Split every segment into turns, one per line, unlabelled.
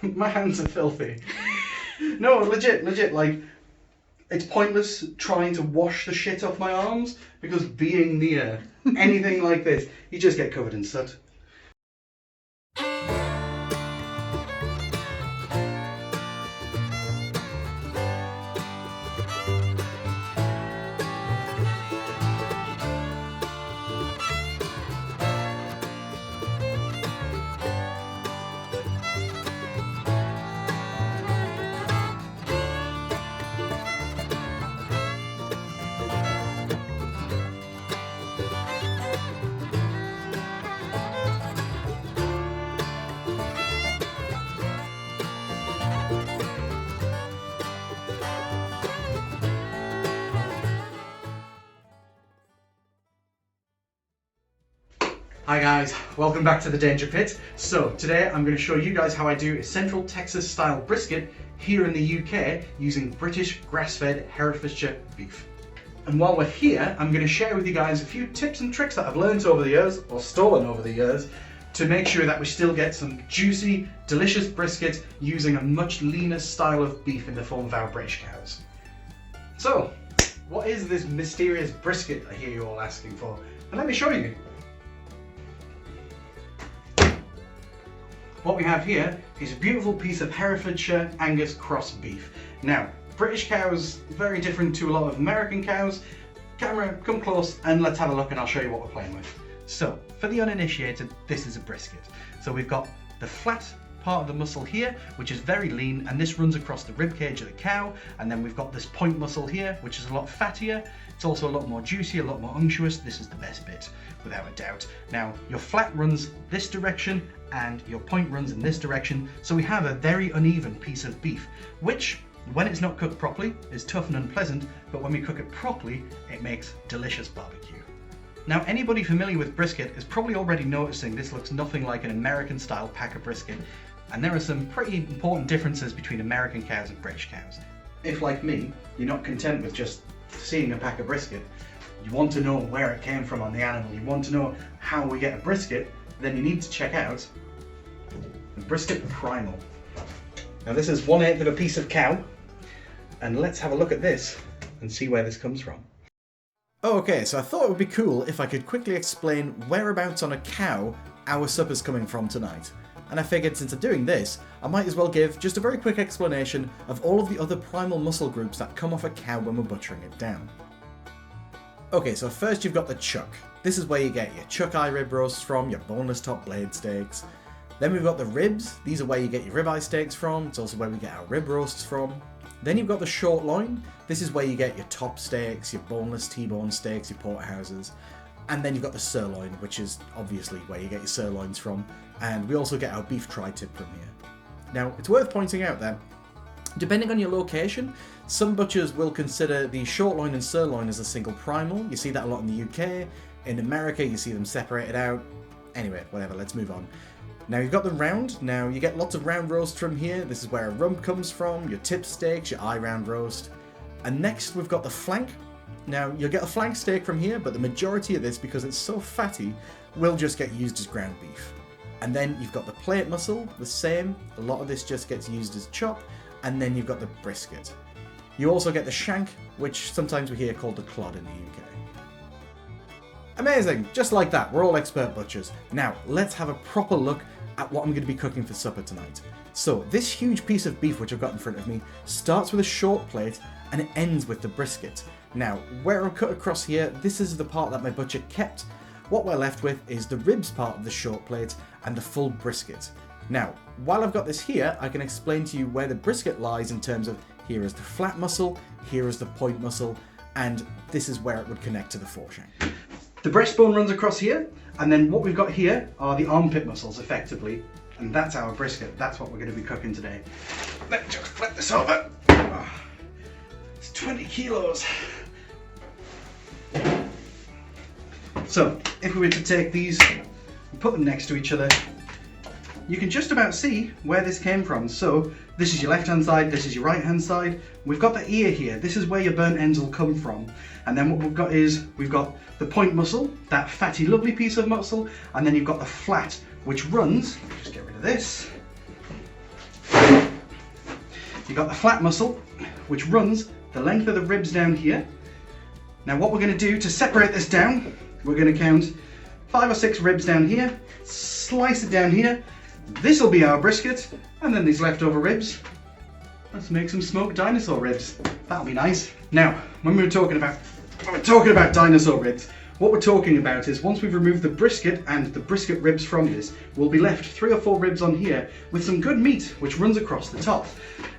My hands are filthy. No, legit, like, it's pointless trying to wash the shit off my arms, because being near anything like this, you just get covered in soot. Hi guys, welcome back to the Danger Pit. So today I'm going to show you guys how I do a Central Texas style brisket here in the UK using British grass-fed Herefordshire beef. And while we're here, I'm going to share with you guys a few tips and tricks that I've learned over the years, or stolen over the years, to make sure that we still get some juicy, delicious brisket using a much leaner style of beef in the form of our British cows. So, what is this mysterious brisket I hear you all asking for? And let me show you. What we have here is a beautiful piece of Herefordshire Angus cross beef. Now, British cows, very different to a lot of American cows. Camera, come close and let's have a look and I'll show you what we're playing with. So, for the uninitiated, this is a brisket. So we've got the flat part of the muscle here, which is very lean, and this runs across the rib cage of the cow, and then we've got this point muscle here, which is a lot fattier. It's also a lot more juicy, a lot more unctuous. This is the best bit, without a doubt. Now, your flat runs this direction, and your point runs in this direction, so we have a very uneven piece of beef, which, when it's not cooked properly, is tough and unpleasant, but when we cook it properly, it makes delicious barbecue. Now, anybody familiar with brisket is probably already noticing this looks nothing like an American-style pack of brisket, and there are some pretty important differences between American cows and British cows. If, like me, you're not content with just seeing a pack of brisket, you want to know where it came from on the animal, you want to know how we get a brisket, then you need to check out the Brisket Primal. Now this is 1/8 of a piece of cow, and let's have a look at this and see where this comes from.
Okay, so I thought it would be cool if I could quickly explain whereabouts on a cow our supper's coming from tonight. And I figured since I'm doing this, I might as well give just a very quick explanation of all of the other primal muscle groups that come off a cow when we're butchering it down. Okay, so first you've got the chuck. This is where you get your chuck eye rib roasts from, your boneless top blade steaks. Then we've got the ribs. These are where you get your ribeye steaks from. It's also where we get our rib roasts from. Then you've got the short loin. This is where you get your top steaks, your boneless T-bone steaks, your porterhouses. And then you've got the sirloin, which is obviously where you get your sirloins from. And we also get our beef tri-tip from here. Now, it's worth pointing out that, depending on your location, some butchers will consider the short loin and sirloin as a single primal. You see that a lot in the UK. In America, you see them separated out. Anyway, whatever, let's move on. Now you've got the round. Now you get lots of round roast from here. This is where a rump comes from, your tip steaks, your eye round roast. And next we've got the flank. Now you'll get a flank steak from here, but the majority of this, because it's so fatty, will just get used as ground beef. And then you've got the plate muscle, the same. A lot of this just gets used as chop. And then you've got the brisket. You also get the shank, which sometimes we hear called the clod in the UK. Amazing! Just like that, we're all expert butchers. Now, let's have a proper look at what I'm going to be cooking for supper tonight. So, this huge piece of beef which I've got in front of me starts with a short plate and it ends with the brisket. Now, where I've cut across here, this is the part that my butcher kept. What we're left with is the ribs part of the short plate and the full brisket. Now, while I've got this here, I can explain to you where the brisket lies in terms of here is the flat muscle, here is the point muscle, and this is where it would connect to the foreshank.
The breastbone runs across here, and then what we've got here are the armpit muscles, effectively, and that's our brisket. That's what we're going to be cooking today. Let me just flip this over. Oh, it's 20 kilos. So, if we were to take these and put them next to each other, you can just about see where this came from. So, this is your left hand side, this is your right hand side. We've got the ear here, this is where your burnt ends will come from. And then what we've got is, we've got the point muscle, that fatty lovely piece of muscle, and then you've got the flat, which runs, just get rid of this, You've got the flat muscle, which runs the length of the ribs down here. Now what we're going to do to separate this down, we're going to count 5 or 6 ribs down here, slice it down here. This will be our brisket, and then these leftover ribs, let's make some smoked dinosaur ribs. That'll be nice. Now, when we're talking about dinosaur ribs, what we're talking about is once we've removed the brisket and the brisket ribs from this, we'll be left 3 or 4 ribs on here with some good meat which runs across the top.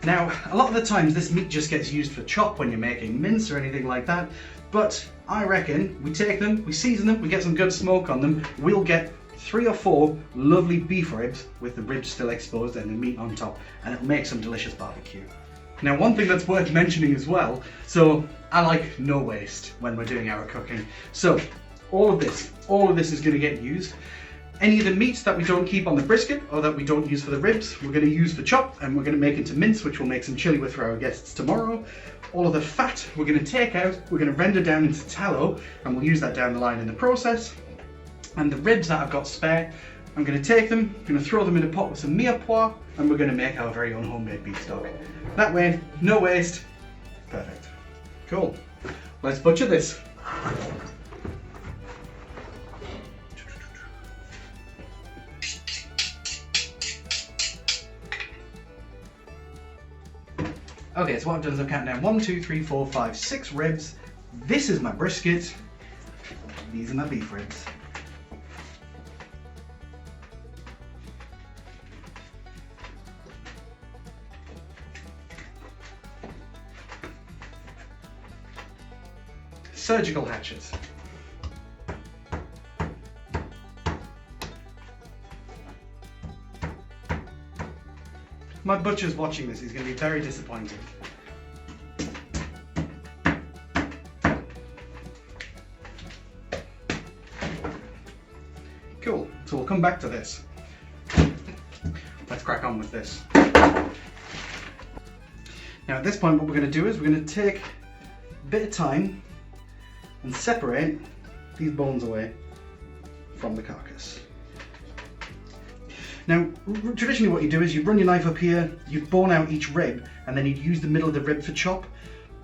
Now, a lot of the times this meat just gets used for chop when you're making mince or anything like that, but I reckon we take them, we season them, we get some good smoke on them, we'll get 3 or 4 lovely beef ribs with the ribs still exposed and the meat on top, and it'll make some delicious barbecue. Now, one thing that's worth mentioning as well, so I like no waste when we're doing our cooking. So all of this is going to get used. Any of the meats that we don't keep on the brisket or that we don't use for the ribs, we're going to use for chop, and we're going to make into mince, which we'll make some chili with for our guests tomorrow. All of the fat we're going to take out, we're going to render down into tallow, and we'll use that down the line in the process. And the ribs that I've got spare, I'm going to take them, I'm going to throw them in a pot with some mirepoix, and we're going to make our very own homemade beef stock. That way, no waste. Perfect. Cool. Let's butcher this. Okay, so what I've done is I've counted down 1, 2, 3, 4, 5, 6 ribs. This is my brisket. These are my beef ribs. Surgical hatchets. My butcher's watching this, he's going to be very disappointed. Cool, so we'll come back to this. Let's crack on with this. Now at this point what we're going to do is we're going to take a bit of time and separate these bones away from the carcass. Now, traditionally what you do is you run your knife up here, you bone out each rib, and then you'd use the middle of the rib for chop,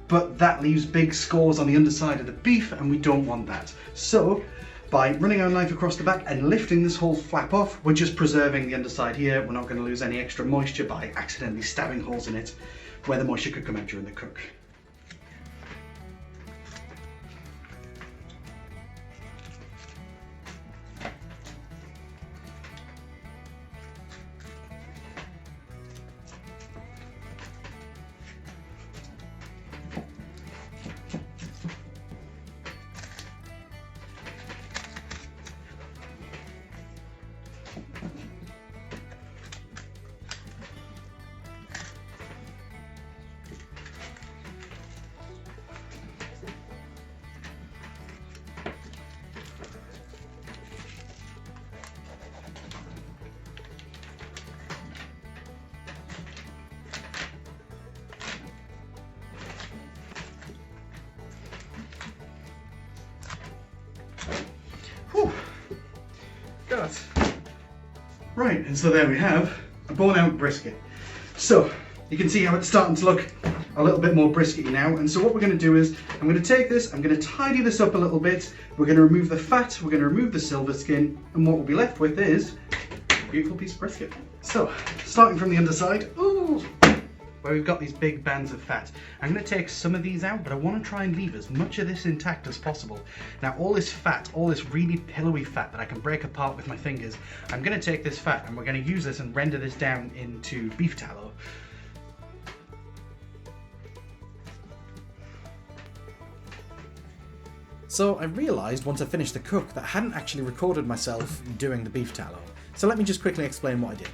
but that leaves big scores on the underside of the beef, and we don't want that. So, by running our knife across the back and lifting this whole flap off, we're just preserving the underside here. We're not going to lose any extra moisture by accidentally stabbing holes in it, where the moisture could come out during the cook. God. Right, and so there we have a bone out brisket. So you can see how it's starting to look a little bit more briskety now, and so what we're going to do is I'm going to take this, I'm going to tidy this up a little bit, we're going to remove the fat, we're going to remove the silver skin, and what we'll be left with is a beautiful piece of brisket. So starting from the underside, ooh, where we've got these big bands of fat. I'm going to take some of these out, but I want to try and leave as much of this intact as possible. Now all this fat, all this really pillowy fat that I can break apart with my fingers, I'm going to take this fat and we're going to use this and render this down into beef tallow.
So I realised once I finished the cook that I hadn't actually recorded myself doing the beef tallow. So let me just quickly explain what I did.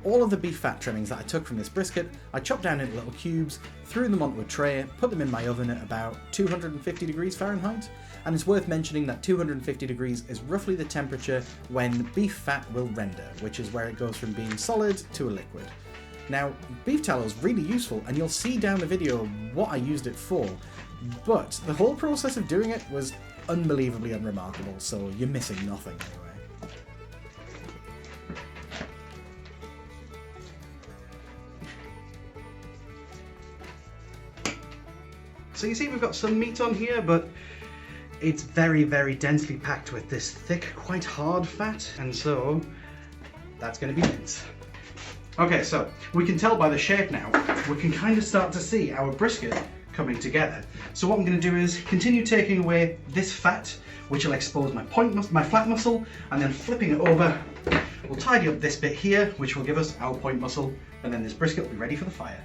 All of the beef fat trimmings that I took from this brisket, I chopped down into little cubes, threw them onto a tray, put them in my oven at about 250 degrees Fahrenheit, and it's worth mentioning that 250 degrees is roughly the temperature when beef fat will render, which is where it goes from being solid to a liquid. Now, beef tallow is really useful, and you'll see down the video what I used it for, but the whole process of doing it was unbelievably unremarkable, so you're missing nothing anyway.
So you see we've got some meat on here, but it's very, very densely packed with this thick, quite hard fat, and so that's going to be mince. Okay, so we can tell by the shape now, we can kind of start to see our brisket coming together. So what I'm going to do is continue taking away this fat, which will expose my flat muscle, and then flipping it over, we'll tidy up this bit here, which will give us our point muscle, and then this brisket will be ready for the fire.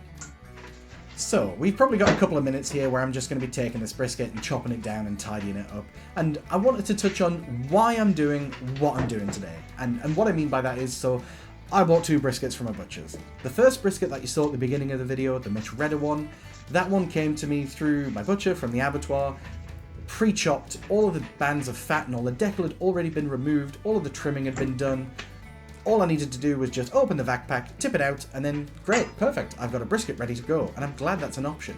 So, we've probably got a couple of minutes here where I'm just going to be taking this brisket and chopping it down and tidying it up. And I wanted to touch on why I'm doing what I'm doing today. And what I mean by that is, so I bought 2 briskets from a butcher's. The first brisket that you saw at the beginning of the video, the much redder one, that one came to me through my butcher from the abattoir, pre-chopped, all of the bands of fat and all the decal had already been removed, all of the trimming had been done. All I needed to do was just open the vac pack, tip it out, and then great, perfect, I've got a brisket ready to go, and I'm glad that's an option.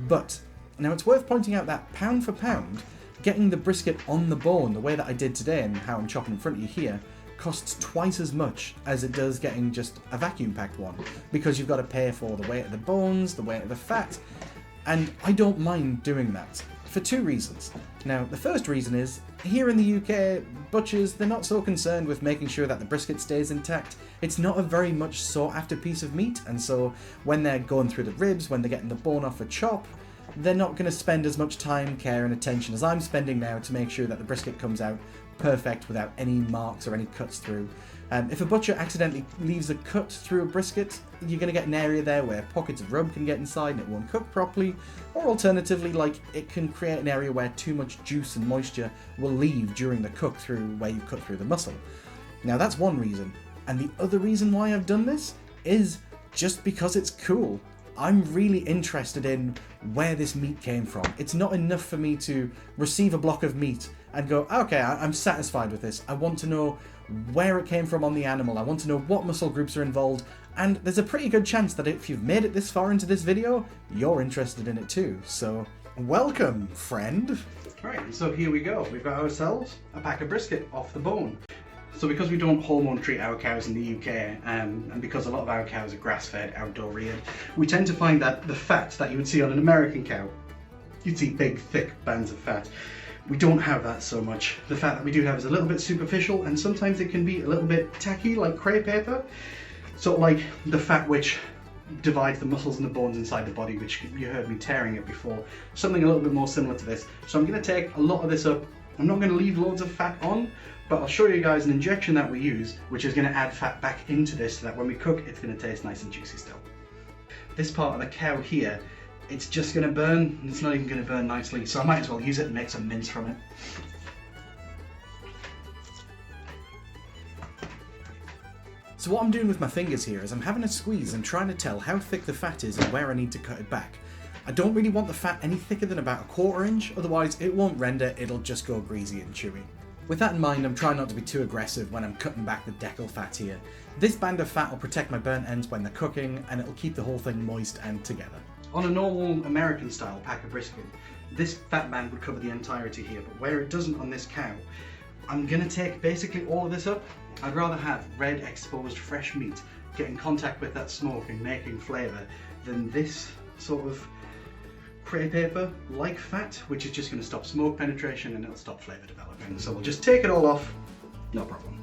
But, now it's worth pointing out that pound for pound, getting the brisket on the bone the way that I did today and how I'm chopping in front of you here, costs twice as much as it does getting just a vacuum packed one, because you've got to pay for the weight of the bones, the weight of the fat, and I don't mind doing that, for 2 reasons. Now, the first reason is, here in the UK, butchers, they're not so concerned with making sure that the brisket stays intact. It's not a very much sought after piece of meat, and so when they're going through the ribs, when they're getting the bone off a chop, they're not going to spend as much time, care and attention as I'm spending now to make sure that the brisket comes out perfect without any marks or any cuts through. If a butcher accidentally leaves a cut through a brisket, you're going to get an area there where pockets of rub can get inside and it won't cook properly, or alternatively, like, it can create an area where too much juice and moisture will leave during the cook through where you cut through the muscle. Now that's one reason, and the other reason why I've done this is just because it's cool. I'm really interested in where this meat came from. It's not enough for me to receive a block of meat and go, okay, I'm satisfied with this. I want to know where it came from on the animal. I want to know what muscle groups are involved. And there's a pretty good chance that if you've made it this far into this video, you're interested in it too. So, welcome, friend.
Right, so here we go. We've got ourselves a pack of brisket off the bone. So because we don't hormone treat our cows in the UK, and because a lot of our cows are grass-fed, outdoor reared, we tend to find that the fat that you would see on an American cow, you'd see big, thick bands of fat. We don't have that so much. The fat that we do have is a little bit superficial, and sometimes it can be a little bit tacky, like crepe paper. Sort of like the fat which divides the muscles and the bones inside the body, which you heard me tearing it before. Something a little bit more similar to this. So I'm going to take a lot of this up. I'm not going to leave loads of fat on, but I'll show you guys an injection that we use, which is going to add fat back into this so that when we cook, it's going to taste nice and juicy still. This part of the cow here, it's just going to burn, and it's not even going to burn nicely, so I might as well use it and make some mince from it.
So what I'm doing with my fingers here is I'm having a squeeze and trying to tell how thick the fat is and where I need to cut it back. I don't really want the fat any thicker than about a 1/4 inch, otherwise it won't render, it'll just go greasy and chewy. With that in mind, I'm trying not to be too aggressive when I'm cutting back the decal fat here. This band of fat will protect my burnt ends when they're cooking, and it'll keep the whole thing moist and together.
On a normal American style pack of brisket, this fat band would cover the entirety here, but where it doesn't on this cow, I'm going to take basically all of this up. I'd rather have red exposed fresh meat get in contact with that smoke and making flavour than this sort of crepe paper like fat, which is just going to stop smoke penetration and it'll stop flavour developing. So we'll just take it all off, no problem.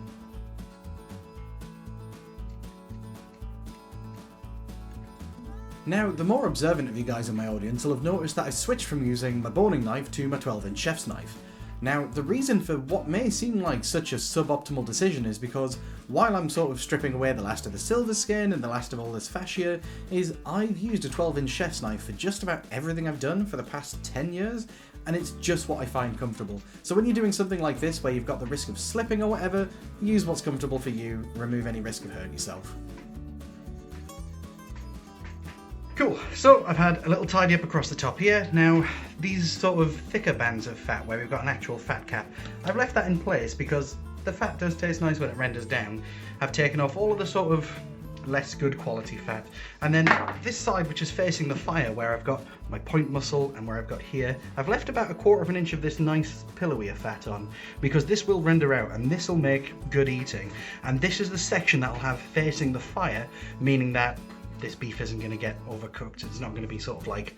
Now, the more observant of you guys in my audience will have noticed that I've switched from using my boning knife to my 12-inch chef's knife. Now, the reason for what may seem like such a suboptimal decision is because while I'm sort of stripping away the last of the silver skin and the last of all this fascia, is I've used a 12-inch chef's knife for just about everything I've done for the past 10 years, and it's just what I find comfortable. So when you're doing something like this where you've got the risk of slipping or whatever, use what's comfortable for you, remove any risk of hurting yourself.
Cool, so I've had a little tidy up across the top here. Now, these sort of thicker bands of fat where we've got an actual fat cap, I've left that in place because the fat does taste nice when it renders down. I've taken off all of the sort of less good quality fat. And then this side, which is facing the fire, where I've got my point muscle and where I've got here, I've left about a 1/4 inch of this nice pillowier fat on, because this will render out and this will make good eating. And this is the section that I'll have facing the fire, meaning that this beef isn't going to get overcooked. It's not going to be sort of like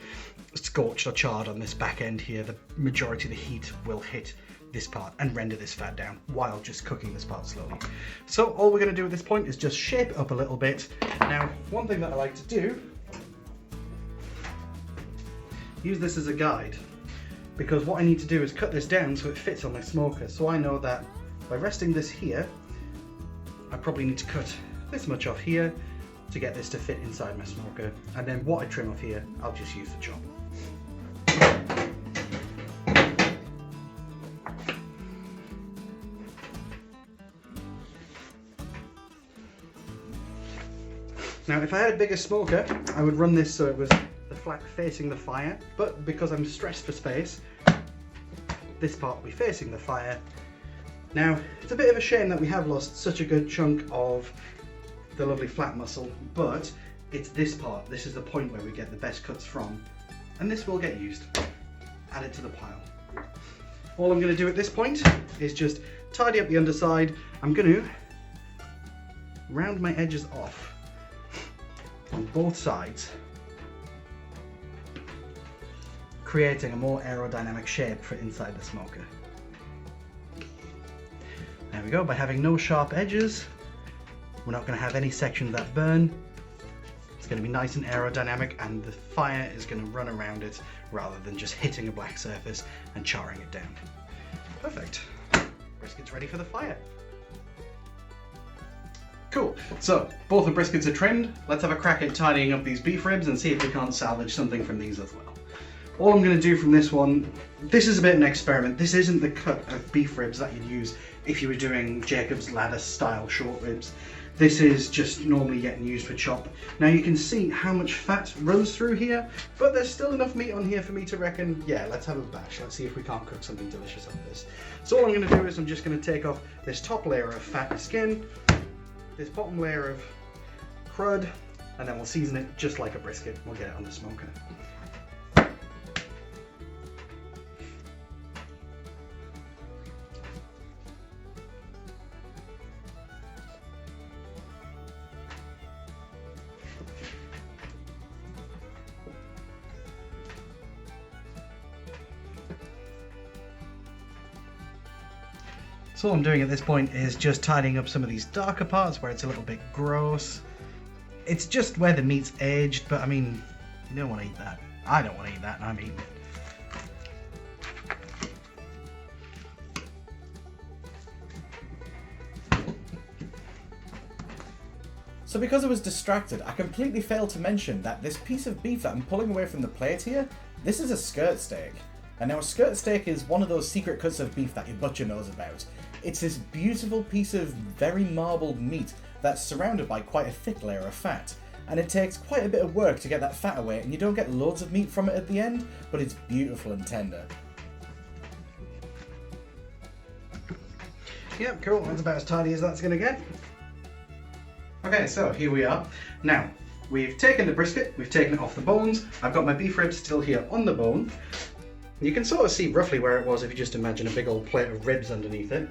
scorched or charred on this back end here. The majority of the heat will hit this part and render this fat down while just cooking this part slowly. So all we're going to do at this point is just shape it up a little bit. Now, one thing that I like to do, use this as a guide, because what I need to do is cut this down so it fits on my smoker. So I know that by resting this here, I probably need to cut this much off here to get this to fit inside my smoker. And then what I trim off here, I'll just use the chop. Now, if I had a bigger smoker, I would run this so it was the flat facing the fire, but because I'm stressed for space, this part will be facing the fire. Now, it's a bit of a shame that we have lost such a good chunk of the lovely flat muscle, but it's this part. This is the point where we get the best cuts from, and this will get used. Add it to the pile. All I'm going to do at this point is just tidy up the underside. I'm going to round my edges off on both sides, creating a more aerodynamic shape for inside the smoker. There we go. By having no sharp edges, we're not going to have any sections that burn. It's going to be nice and aerodynamic, and the fire is going to run around it rather than just hitting a black surface and charring it down. Perfect. Brisket's ready for the fire. Cool, so both the briskets are trimmed. Let's have a crack at tidying up these beef ribs and see if we can't salvage something from these as well. All I'm going to do from this one, this is a bit of an experiment. This isn't the cut of beef ribs that you'd use if you were doing Jacob's Ladder style short ribs. This is just normally getting used for chop. Now you can see how much fat runs through here, but there's still enough meat on here for me to reckon, yeah, let's have a bash. Let's see if we can't cook something delicious out of this. So all I'm going to do is I'm just going to take off this top layer of fatty skin, this bottom layer of crud, and then we'll season it just like a brisket. We'll get it on the smoker. So all I'm doing at this point is just tidying up some of these darker parts where it's a little bit gross. It's just where the meat's aged, but I mean, you don't want to eat that. I don't want to eat that, and I'm eating it.
So because I was distracted, I completely failed to mention that this piece of beef that I'm pulling away from the plate here, this is a skirt steak. And now a skirt steak is one of those secret cuts of beef that your butcher knows about. It's this beautiful piece of very marbled meat that's surrounded by quite a thick layer of fat. And it takes quite a bit of work to get that fat away, and you don't get loads of meat from it at the end, but it's beautiful and tender.
Yep, cool. That's about as tidy as that's going to get. Okay, so here we are. Now, we've taken the brisket, we've taken it off the bones. I've got my beef ribs still here on the bone. You can sort of see roughly where it was if you just imagine a big old plate of ribs underneath it.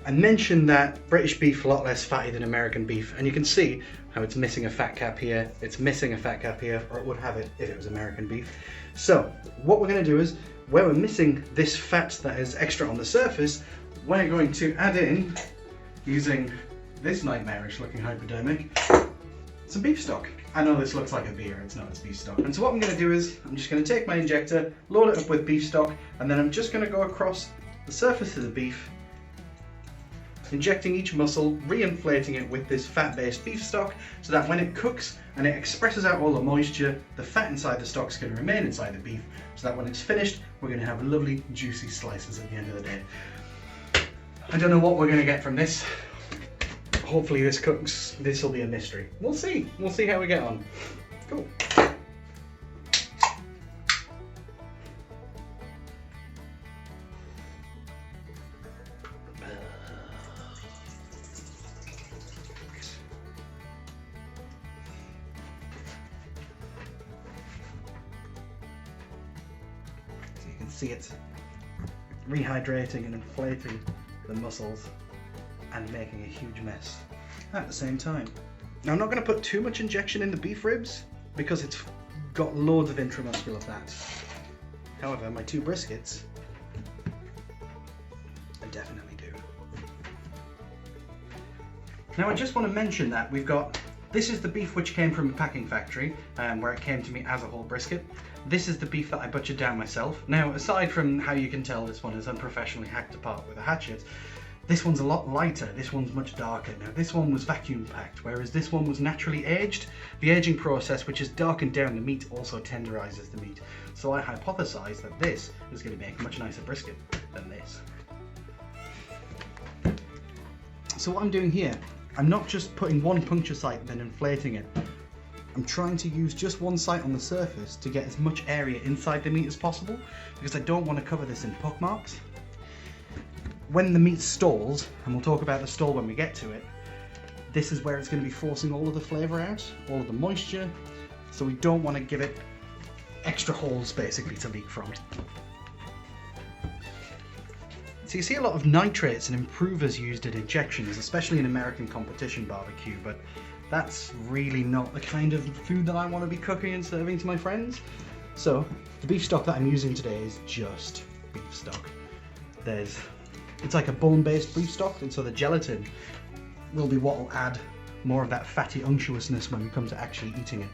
I mentioned that British beef a lot less fatty than American beef, and you can see how it's missing a fat cap here, it's missing a fat cap here, or it would have it if it was American beef. So what we're going to do is, where we're missing this fat that is extra on the surface, we're going to add in, using this nightmarish looking hypodermic, some beef stock. I know this looks like a beer, it's not, it's beef stock. And so what I'm going to do is, I'm just going to take my injector, load it up with beef stock, and then I'm just going to go across the surface of the beef, injecting each muscle, re-inflating it with this fat-based beef stock, so that when it cooks and it expresses out all the moisture, the fat inside the stock is going to remain inside the beef, so that when it's finished, we're going to have lovely juicy slices at the end of the day. I don't know what we're going to get from this. Hopefully this cooks. This will be a mystery. We'll see. We'll see how we get on. Cool. So you can see it rehydrating and inflating the muscles and making a huge mess at the same time. Now I'm not going to put too much injection in the beef ribs because it's got loads of intramuscular fat. However, my 2 briskets, I definitely do. Now I just want to mention that this is the beef which came from a packing factory, where it came to me as a whole brisket. This is the beef that I butchered down myself. Now, aside from how you can tell this one is unprofessionally hacked apart with a hatchet, this one's a lot lighter, this one's much darker. Now, this one was vacuum packed, whereas this one was naturally aged. The aging process, which has darkened down the meat, also tenderizes the meat. So I hypothesized that this is going to make a much nicer brisket than this. So what I'm doing here, I'm not just putting one puncture site and then inflating it. I'm trying to use just one site on the surface to get as much area inside the meat as possible, because I don't want to cover this in pock marks. When the meat stalls, and we'll talk about the stall when we get to it, this is where it's going to be forcing all of the flavour out, all of the moisture, so we don't want to give it extra holes basically to leak from. So you see a lot of nitrates and improvers used in injections, especially in American competition barbecue, but that's really not the kind of food that I want to be cooking and serving to my friends. So the beef stock that I'm using today is just beef stock. It's like a bone-based beef stock, and so the gelatin will be what will add more of that fatty unctuousness when we come to actually eating it.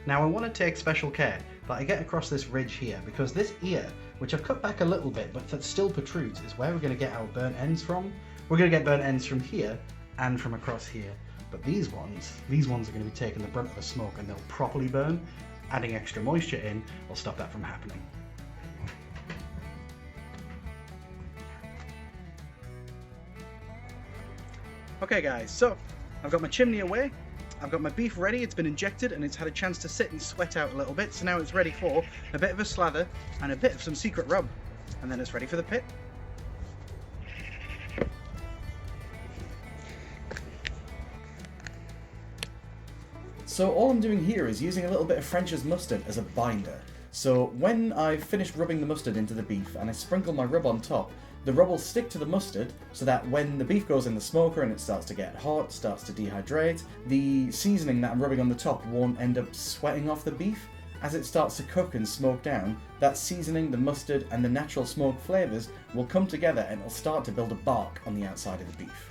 Now I want to take special care that I get across this ridge here, because this ear, which I've cut back a little bit but that still protrudes, is where we're going to get our burnt ends from. We're going to get burnt ends from here and from across here, but these ones are going to be taking the brunt of the smoke, and they'll properly burn. Adding extra moisture in will stop that from happening. Okay guys, so I've got my chimney away, I've got my beef ready, it's been injected and it's had a chance to sit and sweat out a little bit, so now it's ready for a bit of a slather and a bit of some secret rub, and then it's ready for the pit.
So all I'm doing here is using a little bit of French's mustard as a binder. So when I've finished rubbing the mustard into the beef and I sprinkle my rub on top, the rub will stick to the mustard so that when the beef goes in the smoker and it starts to get hot, starts to dehydrate, the seasoning that I'm rubbing on the top won't end up sweating off the beef. As it starts to cook and smoke down, that seasoning, the mustard and the natural smoke flavours will come together and it'll start to build a bark on the outside of the beef.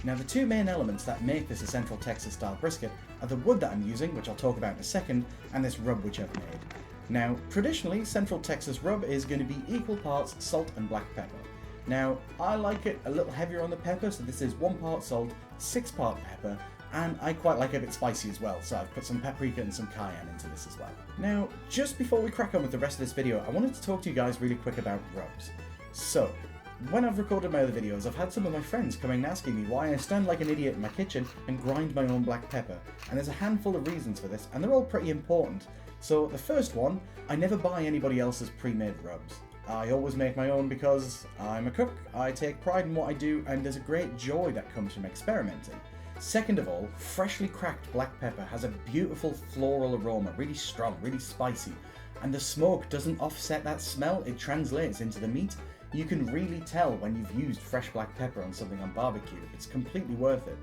Now the 2 main elements that make this a Central Texas style brisket are the wood that I'm using, which I'll talk about in a second, and this rub which I've made. Now traditionally Central Texas rub is going to be equal parts salt and black pepper. Now, I like it a little heavier on the pepper, so this is 1 part salt, 6 part pepper, and I quite like it a bit spicy as well, so I've put some paprika and some cayenne into this as well. Now, just before we crack on with the rest of this video, I wanted to talk to you guys really quick about rubs. So, when I've recorded my other videos, I've had some of my friends coming and asking me why I stand like an idiot in my kitchen and grind my own black pepper, and there's a handful of reasons for this, and they're all pretty important. So, the first one, I never buy anybody else's pre-made rubs. I always make my own because I'm a cook, I take pride in what I do, and there's a great joy that comes from experimenting. Second of all, freshly cracked black pepper has a beautiful floral aroma, really strong, really spicy, and the smoke doesn't offset that smell, it translates into the meat. You can really tell when you've used fresh black pepper on something on barbecue, it's completely worth it.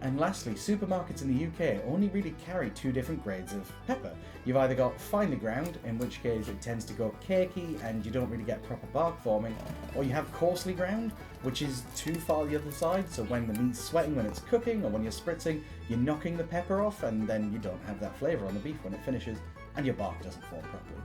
And lastly, supermarkets in the UK only really carry 2 different grades of pepper. You've either got finely ground, in which case it tends to go cakey and you don't really get proper bark forming, or you have coarsely ground, which is too far the other side, so when the meat's sweating when it's cooking or when you're spritzing, you're knocking the pepper off and then you don't have that flavour on the beef when it finishes and your bark doesn't form properly.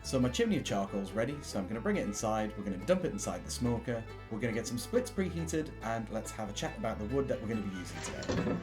So my chimney of charcoal is ready, so I'm going to bring it inside, we're going to dump it inside the smoker, we're going to get some splits preheated, and let's have a chat about the wood that we're going to be using today.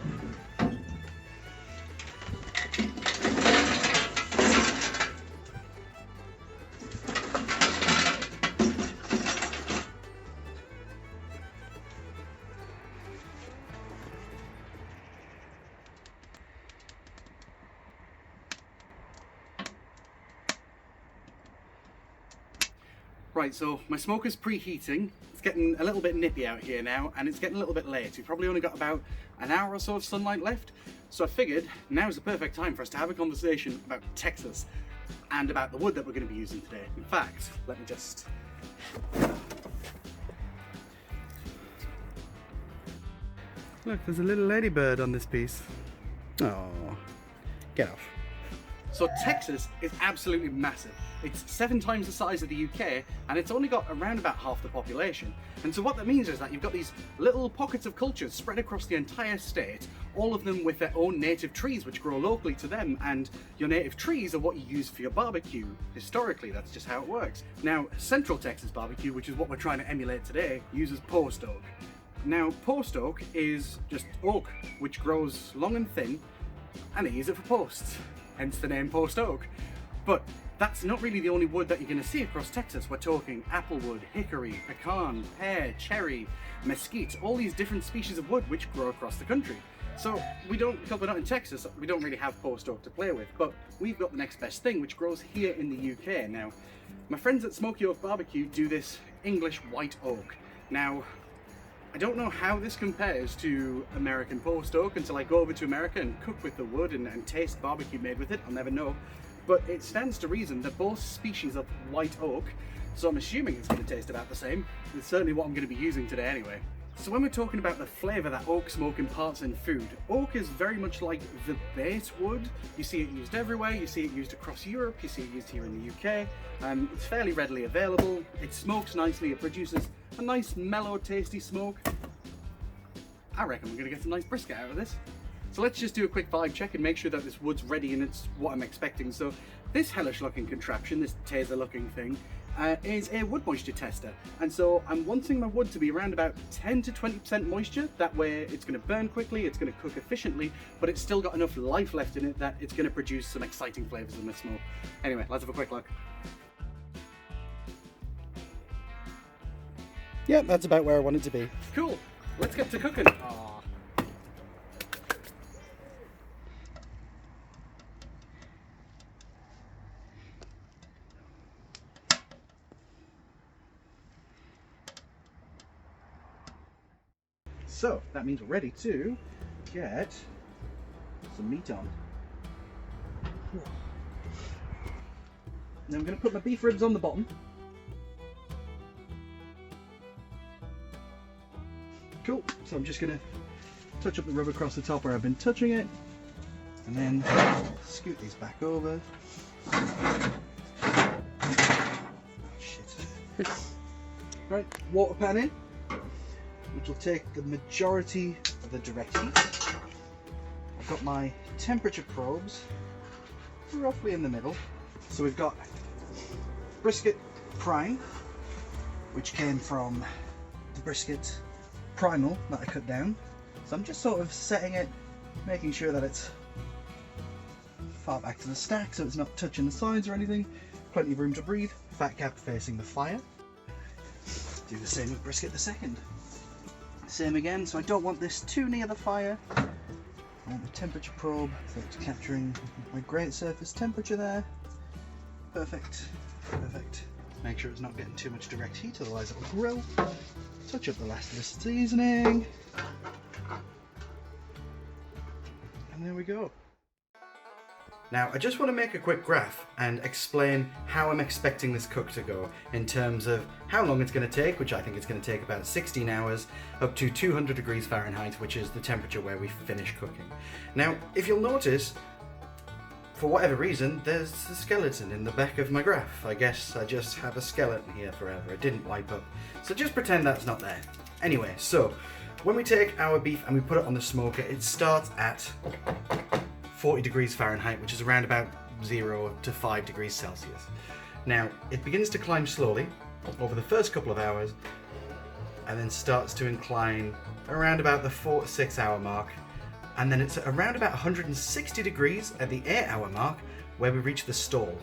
Right, so my smoker's preheating. It's getting a little bit nippy out here now, and it's getting a little bit late. We've probably only got about an hour or so of sunlight left. So I figured now's the perfect time for us to have a conversation about Texas. and about the wood that we're going to be using today. In fact, let me just... Look, there's a little ladybird on this piece. Oh, get off. So Texas is absolutely massive. It's 7 times the size of the UK, and it's only got around about half the population. And so what that means is that you've got these little pockets of cultures spread across the entire state, all of them with their own native trees which grow locally to them, and your native trees are what you use for your barbecue. Historically, that's just how it works. Now, Central Texas barbecue, which is what we're trying to emulate today, uses post oak. Now, post oak is just oak, which grows long and thin, and they use it for posts, hence the name post oak. But that's not really the only wood that you're going to see across Texas. We're talking applewood, hickory, pecan, pear, cherry, mesquite, all these different species of wood which grow across the country. So because we're not in Texas, we don't really have post oak to play with, but we've got the next best thing, which grows here in the UK. Now, my friends at Smoky Oak Barbecue do this English white oak. Now, I don't know how this compares to American post oak until I go over to America and cook with the wood and taste barbecue made with it. I'll never know. But it stands to reason that both species of white oak, so I'm assuming it's going to taste about the same. It's certainly what I'm going to be using today anyway. So when we're talking about the flavour that oak smoke imparts in food, oak is very much like the bait wood. You see it used everywhere, you see it used across Europe, you see it used here in the UK. It's fairly readily available, it smokes nicely, it produces a nice mellow tasty smoke. I reckon we're going to get some nice brisket out of this. So let's just do a quick vibe check and make sure that this wood's ready and it's what I'm expecting. So this hellish looking contraption, this taser looking thing, is a wood moisture tester. And so I'm wanting my wood to be around about 10 to 20% moisture. That way it's going to burn quickly, it's going to cook efficiently, but it's still got enough life left in it that it's going to produce some exciting flavours in the smoke. Anyway, let's have a quick look. Yeah, that's about where I want it to be. Cool, let's get to cooking. Aww. So that means we're ready to get some meat on. Now I'm going to put my beef ribs on the bottom. Cool, so I'm just going to touch up the rub across the top where I've been touching it, and then scoot these back over. Oh, shit. Right, water pan in, which will take the majority of the direct heat. I've got my temperature probes roughly in the middle. So we've got Brisket Prime, which came from the Brisket Primal that I cut down. So I'm just sort of setting it, making sure that it's far back to the stack so it's not touching the sides or anything. Plenty of room to breathe. Fat cap facing the fire. Do the same with Brisket the second. Same again, so I don't want this too near the fire. I want the temperature probe so it's capturing my great surface temperature there. Perfect, perfect. Make sure it's not getting too much direct heat, otherwise it will grill. Touch up the last of the seasoning. And there we go. Now, I just want to make a quick graph and explain how I'm expecting this cook to go in terms of how long it's going to take, which I think it's going to take about 16 hours, up to 200 degrees Fahrenheit, which is the temperature where we finish cooking. Now, if you'll notice, for whatever reason, there's a skeleton in the back of my graph. I guess I just have a skeleton here forever. It didn't wipe up. So just pretend that's not there. Anyway, so when we take our beef and we put it on the smoker, it starts at 40 degrees Fahrenheit, which is around about 0 to 5 degrees Celsius. Now, it begins to climb slowly over the first couple of hours and then starts to incline around about the 4 to 6 hour mark. And then it's around about 160 degrees at the 8 hour mark where we reach the stall.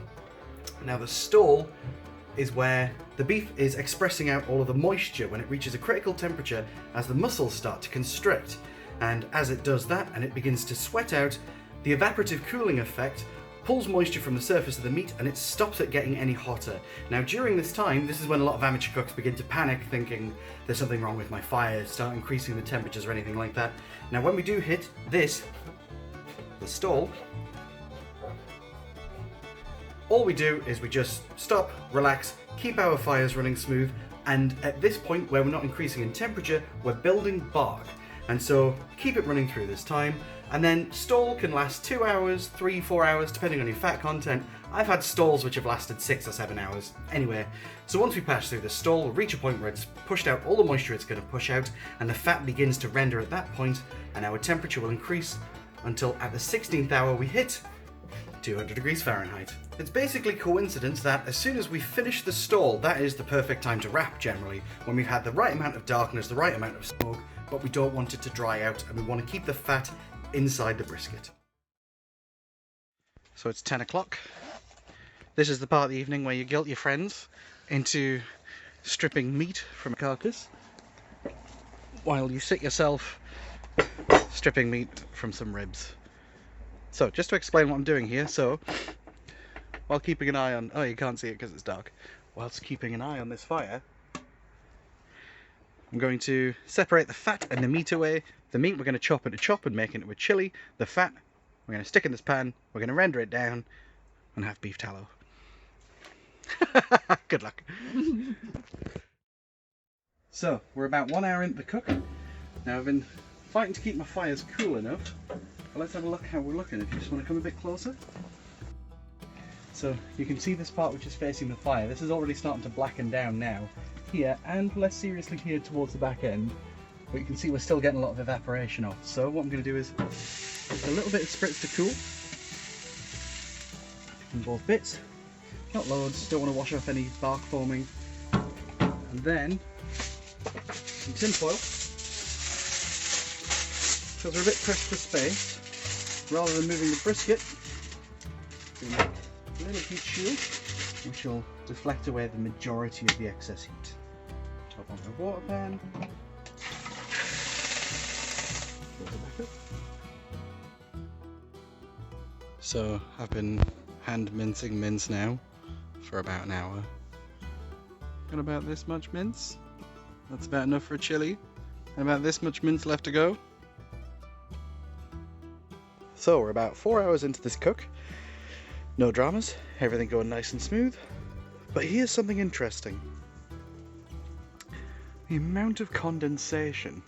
Now, the stall is where the beef is expressing out all of the moisture when it reaches a critical temperature as the muscles start to constrict. And as it does that and it begins to sweat out, the evaporative cooling effect pulls moisture from the surface of the meat and it stops it getting any hotter. Now, during this time, this is when a lot of amateur cooks begin to panic, thinking there's something wrong with my fire, start increasing the temperatures or anything like that. Now, when we do hit this, the stall, all we do is we just stop, relax, keep our fires running smooth, and at this point where we're not increasing in temperature, we're building bark. And so keep it running through this time, and then stall can last 2 hours, 3-4 hours, depending on your fat content. I've had stalls which have lasted 6 or 7 hours. Anyway, so once we pass through the stall, we'll reach a point where it's pushed out all the moisture it's going to push out, and the fat begins to render at that point, and our temperature will increase until at the 16th hour we hit 200 degrees Fahrenheit. It's basically coincidence that as soon as we finish the stall, that is the perfect time to wrap generally, when we've had the right amount of darkness, the right amount of smoke, but we don't want it to dry out, and we want to keep the fat inside the brisket. So it's 10 o'clock. This is the part of the evening where you guilt your friends into stripping meat from a carcass, while you sit yourself stripping meat from some ribs. So just to explain what I'm doing here, so while keeping an eye on, oh you can't see it because it's dark, whilst keeping an eye on this fire, I'm going to separate the fat and the meat away. The meat we're going to chop into chop and make into a chili. The fat we're going to stick in this pan, we're going to render it down and have beef tallow. Good luck. So we're about 1 hour into the cook. Now I've been fighting to keep my fires cool enough. But let's have a look how we're looking, if you just want to come a bit closer. So you can see this part which is facing the fire. This is already starting to blacken down now here, and less seriously here towards the back end. But you can see we're still getting a lot of evaporation off. So what I'm going to do is a little bit of spritz to cool in both bits. Not loads, don't want to wash off any bark foaming. And then some tin foil. Because we're a bit pressed for space, rather than moving the brisket, a little heat shield, which will deflect away the majority of the excess heat. Top on the water pan. So I've been hand mincing mince now for about an hour. Got about this much mince. That's about enough for a chili. And about this much mince left to go. So we're about 4 hours into this cook. No dramas, everything going nice and smooth. But here's something interesting. The amount of condensation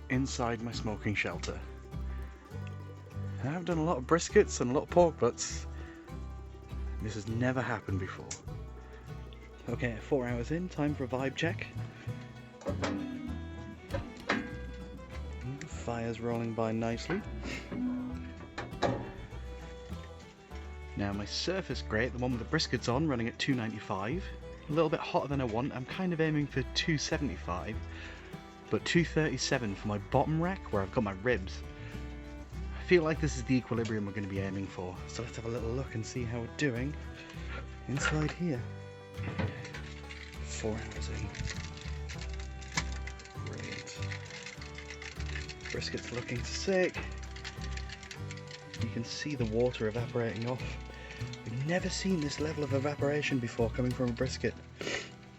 inside my smoking shelter. I've done a lot of briskets and a lot of pork butts. This has never happened before. Okay, 4 hours in, time for a vibe check. Fire's rolling by nicely. Now my surface grate, the one with the briskets on, running at 295. A little bit hotter than I want. I'm kind of aiming for 275, but 237 for my bottom rack where I've got my ribs. I feel like this is the equilibrium we're going to be aiming for. So let's have a little look and see how we're doing inside here. 4 hours in. Brilliant. Brisket's looking sick. You can see the water evaporating off. We've never seen this level of evaporation before coming from a brisket.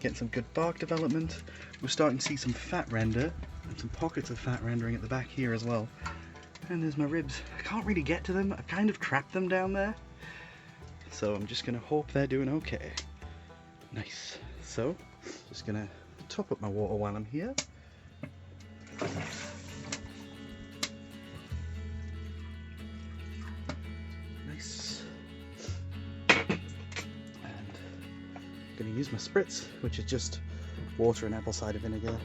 Getting some good bark development. We're starting to see some fat render and some pockets of fat rendering at the back here as well. And there's my ribs. I can't really get to them. I've kind of trapped them down there. So I'm just going to hope they're doing okay. Nice. So, just going to top up my water while I'm here. Nice. And I'm going to use my spritz, which is just water and apple cider vinegar,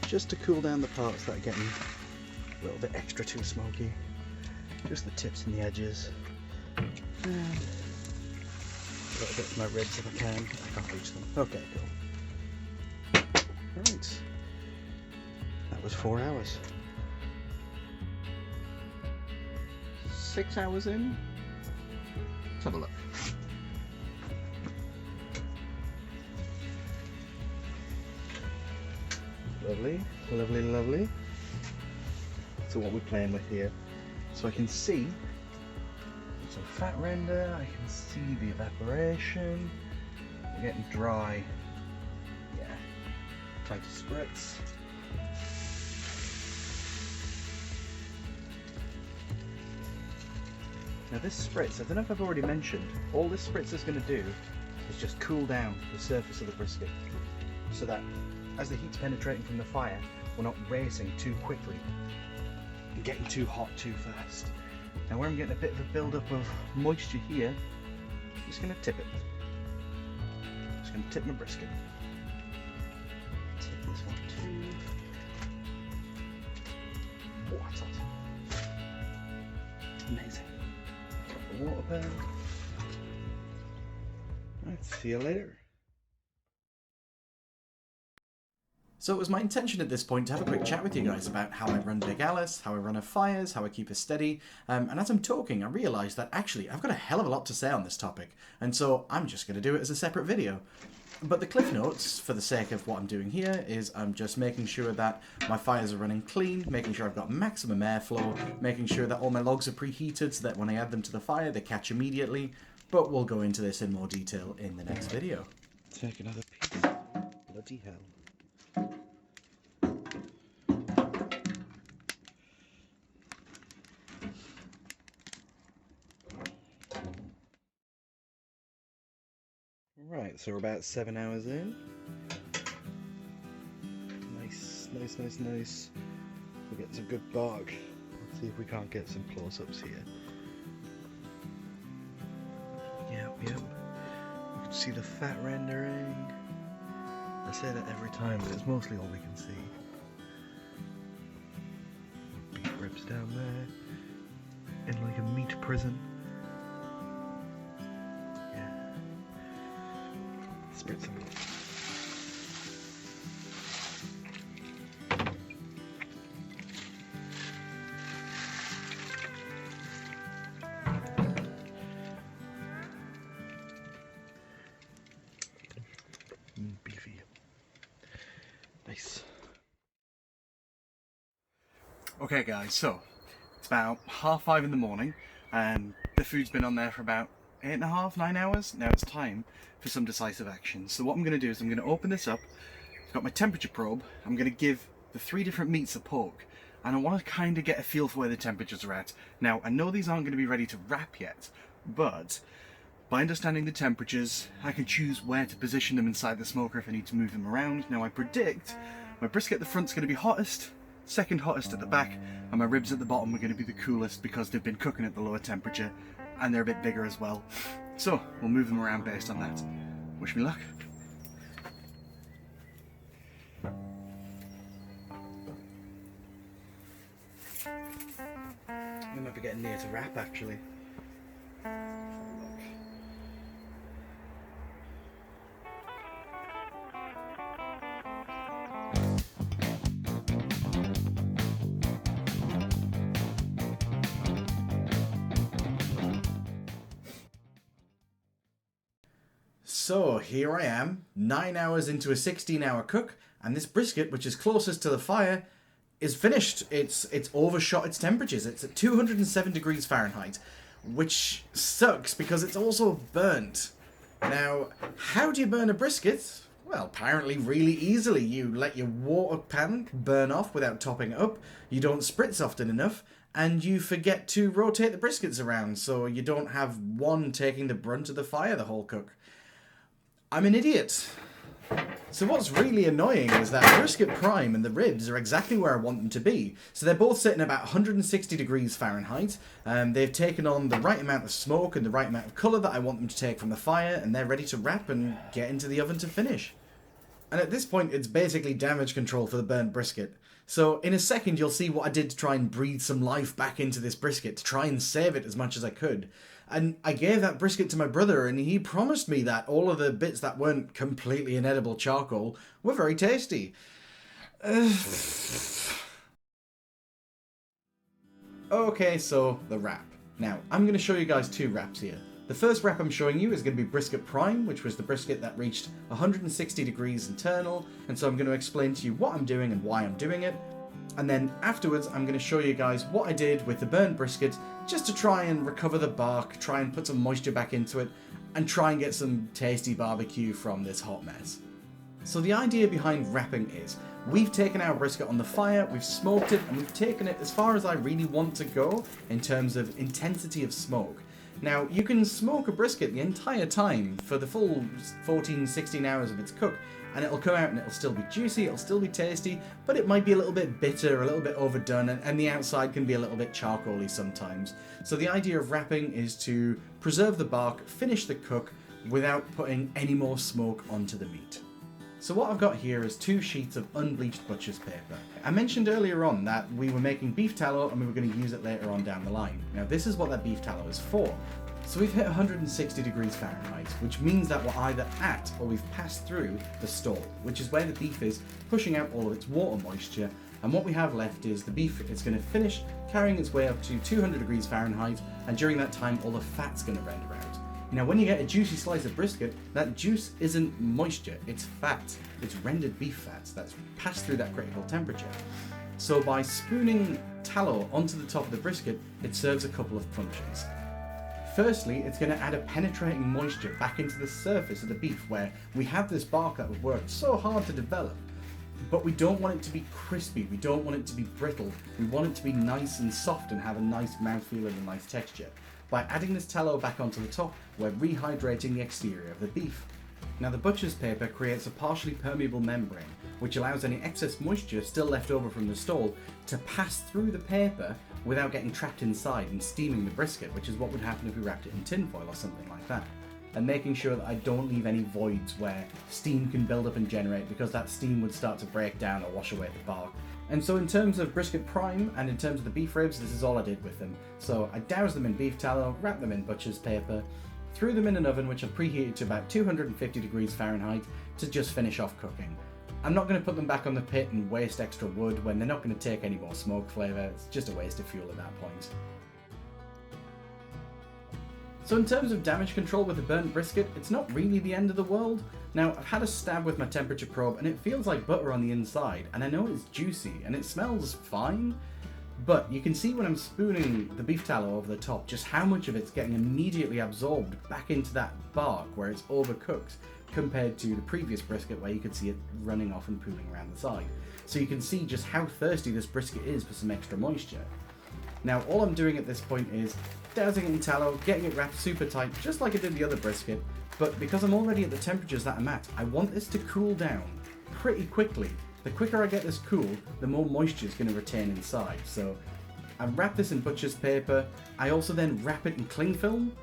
just to cool down the parts that are getting a little bit extra too smoky. Just the tips and the edges. And a little bit for my ribs if I can. I can't reach them. Okay, cool. Alright. That was 4 hours. 6 hours in. Let's have a look. Lovely, lovely, lovely. So what we're playing with here. So I can see some fat render, I can see the evaporation. We're getting dry. Yeah. Try to spritz.
Now this spritz, I don't know if I've already mentioned, all this spritz is going to do is just cool down the surface of the brisket, so that as the heat's penetrating from the fire, we're not racing too quickly and getting too hot too fast. Now where I'm getting a bit of a build-up of moisture here, I'm just going to tip it. Just going to tip my brisket. Tip this one too. Oh, that's hot. Amazing. Drop the water pan. Right, see you later. So it was my intention at this point to have a quick chat with you guys about how I run Big Alice, how I run her fires, how I keep her steady, and as I'm talking I realised that actually I've got a hell of a lot to say on this topic, and so I'm just going to do it as a separate video. But the cliff notes, for the sake of what I'm doing here, is I'm just making sure that my fires are running clean, making sure I've got maximum airflow, making sure that all my logs are preheated so that when I add them to the fire they catch immediately, but we'll go into this in more detail in the next video. Take another piece. Bloody hell. Right, so we're about 7 hours in. Nice. We get some good bark. Let's see if we can't get some close-ups here. Yep. You can see the fat rendering. I say that every time, but it's mostly all we can see. Beef ribs down there, in like a meat prison. Spritz them. Beefy. Nice. Okay guys, so it's about 5:30 in the morning and the food's been on there for about 8.5, 9 hours. Now it's time for some decisive action. So what I'm going to do is I'm going to open this up. I've got my temperature probe. I'm going to give the 3 different meats a poke, and I want to kind of get a feel for where the temperatures are at. Now I know these aren't going to be ready to wrap yet, but by understanding the temperatures I can choose where to position them inside the smoker if I need to move them around. Now I predict my brisket at the front's going to be hottest, second hottest at the back, and my ribs at the bottom are going to be the coolest because they've been cooking at the lower temperature and they're a bit bigger as well. So we'll move them around based on that. Wish me luck. We might be getting near to wrap actually. So here I am, 9 hours into a 16-hour cook, and this brisket, which is closest to the fire, is finished. It's overshot its temperatures. It's at 207 degrees Fahrenheit, which sucks because it's also burnt. Now, how do you burn a brisket? Well, apparently really easily. You let your water pan burn off without topping it up, you don't spritz often enough, and you forget to rotate the briskets around so you don't have one taking the brunt of the fire the whole cook. I'm an idiot. So what's really annoying is that Brisket Prime and the ribs are exactly where I want them to be. So they're both sitting about 160 degrees Fahrenheit. They've taken on the right amount of smoke and the right amount of colour that I want them to take from the fire, and they're ready to wrap and get into the oven to finish. And at this point it's basically damage control for the burnt brisket. So in a second you'll see what I did to try and breathe some life back into this brisket, to try and save it as much as I could. And I gave that brisket to my brother, and he promised me that all of the bits that weren't completely inedible charcoal were very tasty. Okay, so the wrap. Now, I'm going to show you guys 2 wraps here. The first wrap I'm showing you is going to be Brisket Prime, which was the brisket that reached 160 degrees internal, and so I'm going to explain to you what I'm doing and why I'm doing it. And then afterwards, I'm going to show you guys what I did with the burnt brisket, just to try and recover the bark, try and put some moisture back into it, and try and get some tasty barbecue from this hot mess. So the idea behind wrapping is, we've taken our brisket on the fire, we've smoked it, and we've taken it as far as I really want to go in terms of intensity of smoke. Now, you can smoke a brisket the entire time for the full 14, 16 hours of its cook, and it'll come out and it'll still be juicy, it'll still be tasty, but it might be a little bit bitter, a little bit overdone, and the outside can be a little bit charcoaly sometimes. So the idea of wrapping is to preserve the bark, finish the cook, without putting any more smoke onto the meat. So what I've got here is 2 sheets of unbleached butcher's paper. I mentioned earlier on that we were making beef tallow and we were going to use it later on down the line. Now this is what that beef tallow is for. So we've hit 160 degrees Fahrenheit, which means that we're either at or we've passed through the stall, which is where the beef is pushing out all of its water moisture, and what we have left is the beef is going to finish carrying its way up to 200 degrees Fahrenheit, and during that time all the fat's going to render out. Now when you get a juicy slice of brisket, that juice isn't moisture, it's fat. It's rendered beef fat that's passed through that critical temperature. So by spooning tallow onto the top of the brisket, it serves a couple of functions. Firstly, it's going to add a penetrating moisture back into the surface of the beef where we have this bark that we've worked so hard to develop. But we don't want it to be crispy, we don't want it to be brittle, we want it to be nice and soft and have a nice mouthfeel and a nice texture. By adding this tallow back onto the top, we're rehydrating the exterior of the beef. Now the butcher's paper creates a partially permeable membrane, which allows any excess moisture still left over from the stall to pass through the paper without getting trapped inside and steaming the brisket, which is what would happen if we wrapped it in tinfoil or something like that. And making sure that I don't leave any voids where steam can build up and generate, because that steam would start to break down or wash away the bark. And so in terms of brisket prime and in terms of the beef ribs, this is all I did with them. So I doused them in beef tallow, wrapped them in butcher's paper, threw them in an oven which I preheated to about 250 degrees Fahrenheit to just finish off cooking. I'm not going to put them back on the pit and waste extra wood when they're not going to take any more smoke flavour. It's just a waste of fuel at that point. So in terms of damage control with a burnt brisket, it's not really the end of the world. Now, I've had a stab with my temperature probe and it feels like butter on the inside, and I know it's juicy and it smells fine, but you can see when I'm spooning the beef tallow over the top just how much of it's getting immediately absorbed back into that bark where it's overcooked, compared to the previous brisket where you could see it running off and pooling around the side. So you can see just how thirsty this brisket is for some extra moisture. Now all I'm doing at this point is dousing it in tallow, getting it wrapped super tight, just like I did the other brisket, but because I'm already at the temperatures that I'm at, I want this to cool down pretty quickly. The quicker I get this cool, the more moisture is going to retain inside. So I wrap this in butcher's paper, I also then wrap it in cling film,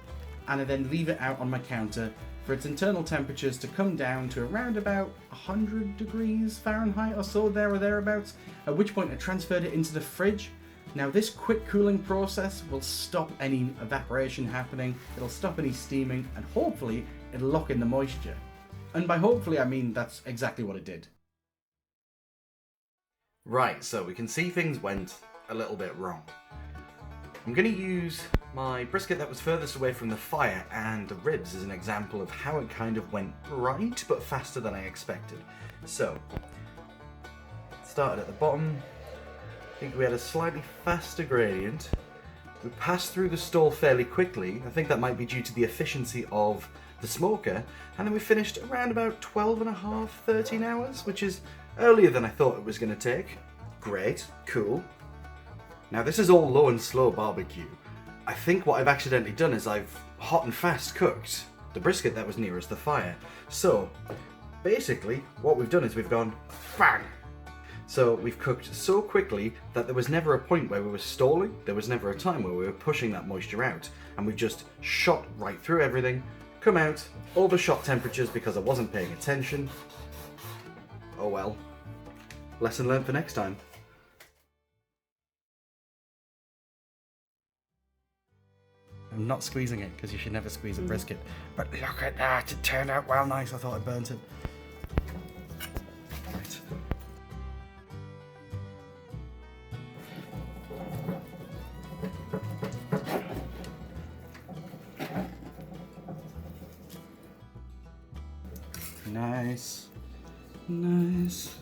and I then leave it out on my counter for its internal temperatures to come down to around about 100 degrees Fahrenheit or so, there or thereabouts, at which point I transferred it into the fridge. Now this quick cooling process will stop any evaporation happening, it'll stop any steaming, and hopefully it'll lock in the moisture. And by hopefully I mean that's exactly what it did. Right, so we can see things went a little bit wrong. I'm going to use my brisket that was furthest away from the fire and the ribs as an example of how it kind of went right, but faster than I expected. So, started at the bottom. I think we had a slightly faster gradient. We passed through the stall fairly quickly. I think that might be due to the efficiency of the smoker. And then we finished around about 12 and a half, 13 hours, which is earlier than I thought it was going to take. Great, cool. Now this is all low and slow barbecue. I think what I've accidentally done is I've hot and fast cooked the brisket that was nearest the fire. So basically what we've done is we've gone bang. So we've cooked so quickly that there was never a point where we were stalling, there was never a time where we were pushing that moisture out, and we've just shot right through everything, come out, overshot temperatures because I wasn't paying attention. Oh well. Lesson learned for next time. I'm not squeezing it because you should never squeeze a brisket. But look at that, it turned out well nice. I thought I burnt it. Right. Nice. Nice.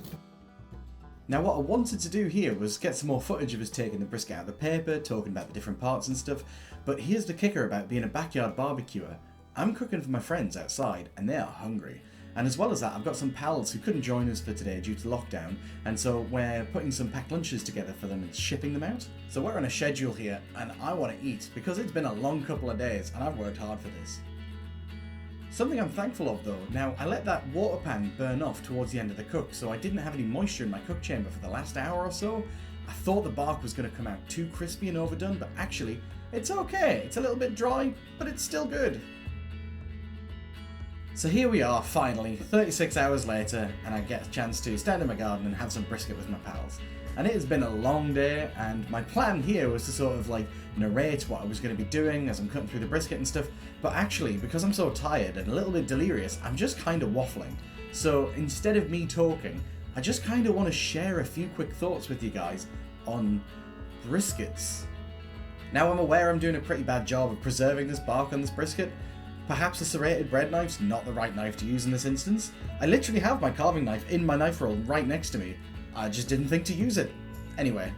Now what I wanted to do here was get some more footage of us taking the brisket out of the paper, talking about the different parts and stuff, but here's the kicker about being a backyard barbecuer. I'm cooking for my friends outside and they are hungry. And as well as that, I've got some pals who couldn't join us for today due to lockdown, and so we're putting some packed lunches together for them and shipping them out. So we're on a schedule here, and I want to eat because it's been a long couple of days and I've worked hard for this. Something I'm thankful of though, now I let that water pan burn off towards the end of the cook, so I didn't have any moisture in my cook chamber for the last hour or so. I thought the bark was going to come out too crispy and overdone, but actually, it's okay. It's a little bit dry, but it's still good. So here we are, finally, 36 hours later, and I get a chance to stand in my garden and have some brisket with my pals. And it has been a long day, and my plan here was to sort of like narrate what I was going to be doing as I'm cutting through the brisket and stuff, but actually, because I'm so tired and a little bit delirious, I'm just kind of waffling. So instead of me talking, I just kind of want to share a few quick thoughts with you guys on briskets. Now I'm aware I'm doing a pretty bad job of preserving this bark on this brisket. Perhaps a serrated bread knife's not the right knife to use in this instance. I literally have my carving knife in my knife roll right next to me. I just didn't think to use it. Anyway.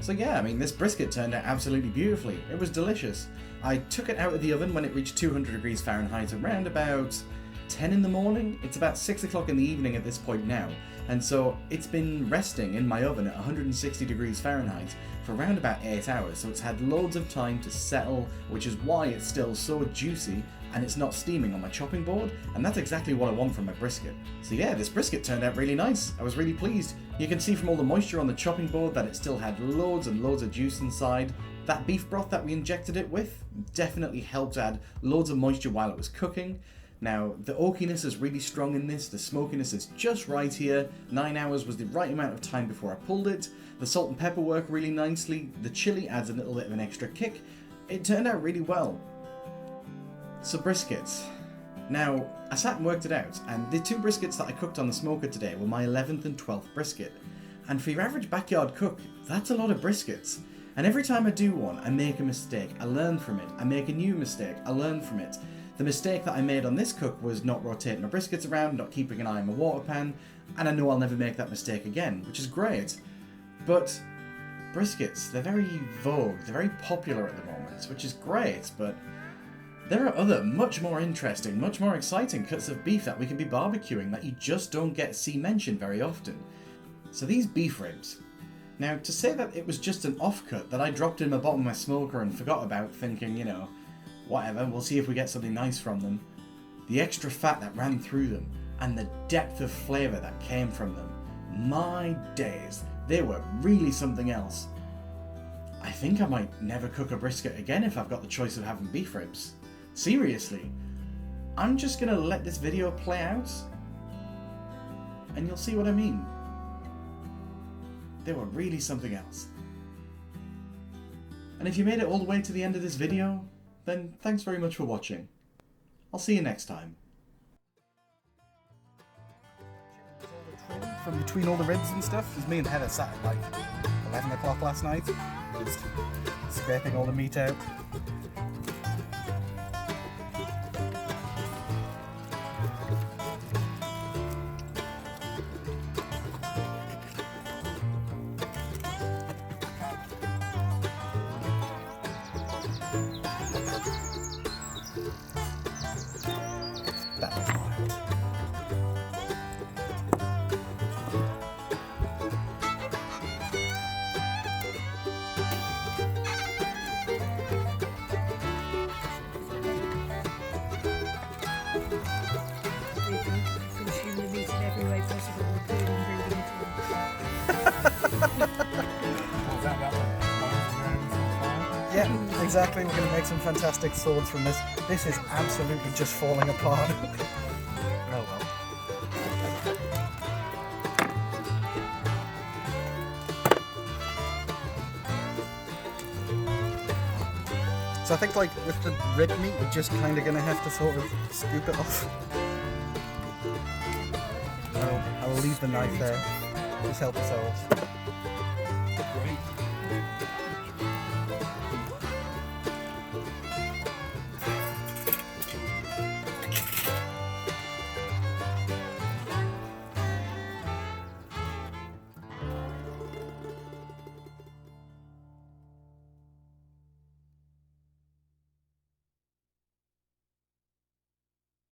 So yeah, I mean, this brisket turned out absolutely beautifully. It was delicious. I took it out of the oven when it reached 200 degrees Fahrenheit around about 10 in the morning. It's about 6 o'clock in the evening at this point now. And so it's been resting in my oven at 160 degrees Fahrenheit for around about 8 hours, so it's had loads of time to settle, which is why it's still so juicy and it's not steaming on my chopping board, and that's exactly what I want from my brisket. So yeah, this brisket turned out really nice. I was really pleased. You can see from all the moisture on the chopping board that it still had loads and loads of juice inside. That beef broth that we injected it with definitely helped add loads of moisture while it was cooking. Now, the oakiness is really strong in this, the smokiness is just right here. 9 hours was the right amount of time before I pulled it. The salt and pepper work really nicely. The chili adds a little bit of an extra kick. It turned out really well. So briskets. Now, I sat and worked it out, and the 2 briskets that I cooked on the smoker today were my 11th and 12th brisket. And for your average backyard cook, that's a lot of briskets. And every time I do one, I make a mistake. I learn from it. I make a new mistake. I learn from it. The mistake that I made on this cook was not rotating my briskets around, not keeping an eye on my water pan, and I know I'll never make that mistake again, which is great. But briskets, they're very vogue, they're very popular at the moment, which is great, but there are other, much more interesting, much more exciting cuts of beef that we can be barbecuing that you just don't get to see mentioned very often. So these beef ribs. Now, to say that it was just an offcut that I dropped in the bottom of my smoker and forgot about, thinking, you know, whatever, we'll see if we get something nice from them. The extra fat that ran through them, and the depth of flavour that came from them. My days, they were really something else. I think I might never cook a brisket again if I've got the choice of having beef ribs. Seriously. I'm just gonna let this video play out, and you'll see what I mean. They were really something else. And if you made it all the way to the end of this video, then thanks very much for watching. I'll see you next time.
From between all the ribs and stuff, because me and Heather sat at like 11 o'clock last night, just scraping all the meat out. That was wild.
Consume the meat in every way possible, including breathing it in.
Yeah, exactly. We're going to make some fantastic swords from this. This is absolutely just falling apart. Oh well. So I think like with the rib meat, we're just kind of going to have to sort of scoop it off. I'll leave the knife there. Just help ourselves.